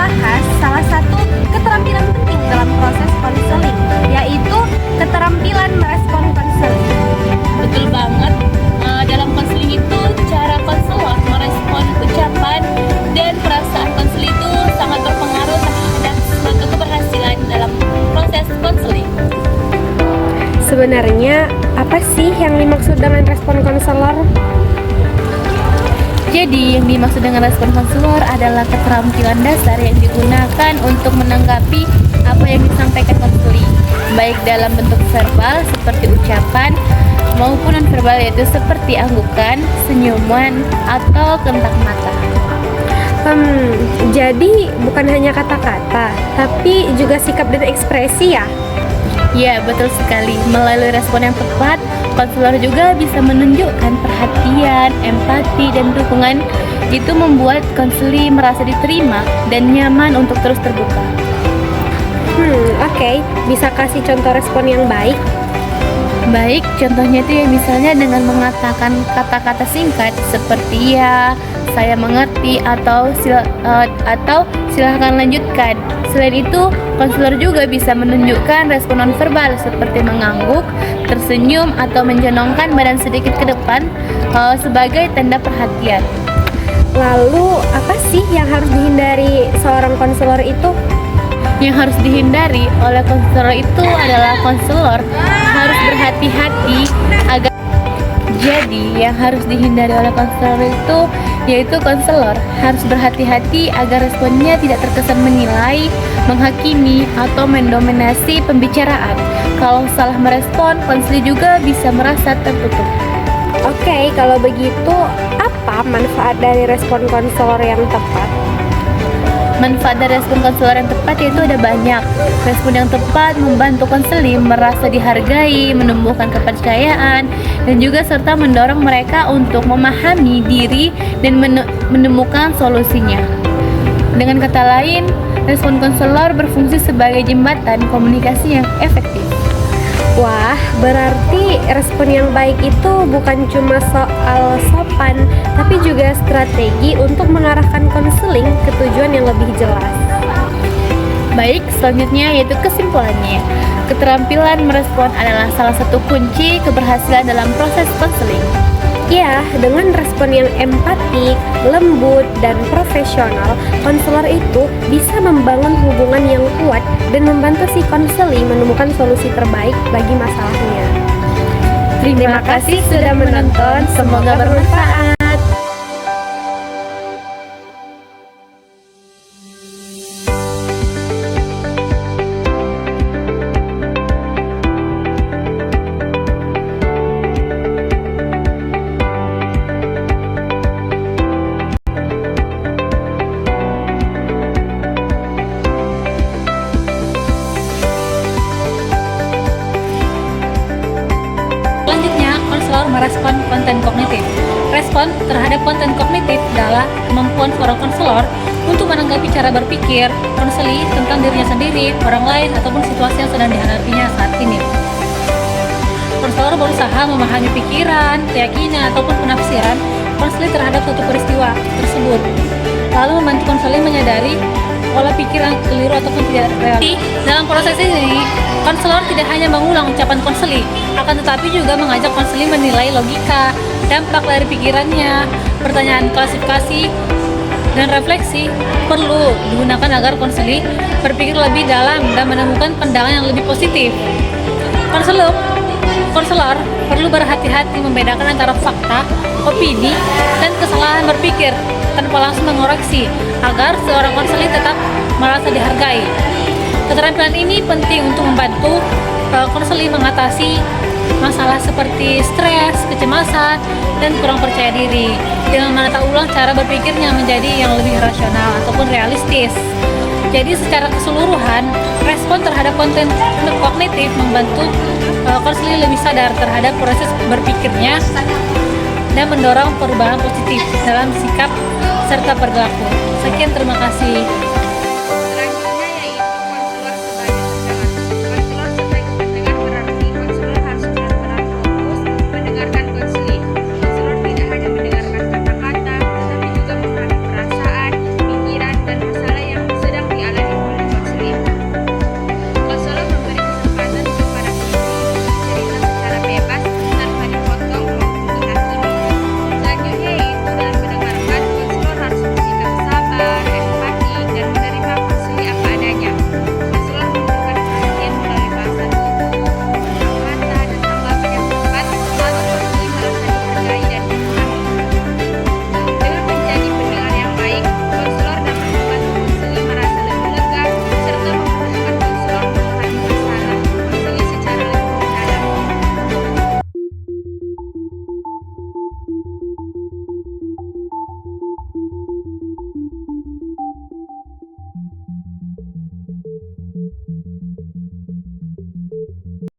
membahas salah satu keterampilan penting dalam proses konseling, yaitu keterampilan merespon konseling. Betul banget. Dalam konseling itu cara konselor merespon ucapan dan perasaan konseling itu sangat berpengaruh terhadap suatu keberhasilan dalam proses konseling. Sebenarnya apa sih yang dimaksud dengan respon konselor? Jadi yang dimaksud dengan respon konselor adalah keterampilan dasar yang digunakan untuk menanggapi apa yang disampaikan konseling, baik dalam bentuk verbal seperti ucapan maupun non-verbal, yaitu seperti anggukan, senyuman, atau kontak mata. Jadi bukan hanya kata-kata, tapi juga sikap dan ekspresi ya? Ya, betul sekali. Melalui respon yang tepat, konselor juga bisa menunjukkan perhatian, empati, dan dukungan. Itu membuat konseli merasa diterima dan nyaman untuk terus terbuka. Oke. Bisa kasih contoh respon yang baik? Baik, contohnya itu ya misalnya dengan mengatakan kata-kata singkat seperti ya, saya mengerti, atau silahkan lanjutkan. Selain itu, konselor juga bisa menunjukkan respon nonverbal seperti mengangguk, tersenyum, atau menjenongkan badan sedikit ke depan sebagai tanda perhatian. Lalu apa sih yang harus dihindari seorang konselor itu? Yang harus dihindari oleh konselor itu adalah konselor harus berhati-hati agar yang harus dihindari oleh konselor itu yaitu konselor harus berhati-hati agar responnya tidak terkesan menilai, menghakimi, atau mendominasi pembicaraan. Kalau salah merespon, konselor juga bisa merasa tertutup. Oke, kalau begitu apa manfaat dari respon konselor yang tepat? Manfaat dari respon konselor yang tepat yaitu ada banyak. Respon yang tepat membantu konseling merasa dihargai, menumbuhkan kepercayaan, dan juga serta mendorong mereka untuk memahami diri dan menemukan solusinya. Dengan kata lain, respon konselor berfungsi sebagai jembatan komunikasi yang efektif. Wah, berarti respon yang baik itu bukan cuma soal sopan, tapi juga strategi untuk mengarahkan konseling ke tujuan yang lebih jelas. Baik, selanjutnya yaitu kesimpulannya. Keterampilan merespon adalah salah satu kunci keberhasilan dalam proses konseling. Ya, dengan respon yang empatik, lembut, dan profesional, konselor itu bisa membangun hubungan yang kuat dan membantu si konseli menemukan solusi terbaik bagi masalahnya. Terima kasih sudah menonton, semoga bermanfaat. Merespon konten kognitif. Respon terhadap konten kognitif adalah kemampuan seorang konselor untuk menanggapi cara berpikir konseli tentang dirinya sendiri, orang lain, ataupun situasi yang sedang dihadapinya saat ini. Konselor berusaha memahami pikiran, keyakinan, ataupun penafsiran konseli terhadap suatu peristiwa tersebut, lalu membantu konseli menyadari pola pikiran keliru ataupun tidak realistis. Dalam proses ini, konselor tidak hanya mengulang ucapan konseli, akan tetapi juga mengajak konseli menilai logika, dampak dari pikirannya. Pertanyaan klasifikasi dan refleksi perlu digunakan agar konseli berpikir lebih dalam dan menemukan pandangan yang lebih positif. Konselor perlu berhati-hati membedakan antara fakta, opini, dan kesalahan berpikir tanpa langsung mengoreksi agar seorang konseli tetap merasa dihargai. Keterampilan ini penting untuk membantu konseli mengatasi masalah seperti stres, kecemasan, dan kurang percaya diri dengan menata ulang cara berpikirnya menjadi yang lebih rasional ataupun realistis. Jadi secara keseluruhan, respon terhadap konten kognitif membantu konseli lebih sadar terhadap proses berpikirnya dan mendorong perubahan positif dalam sikap serta perilaku. Sekian, terima kasih.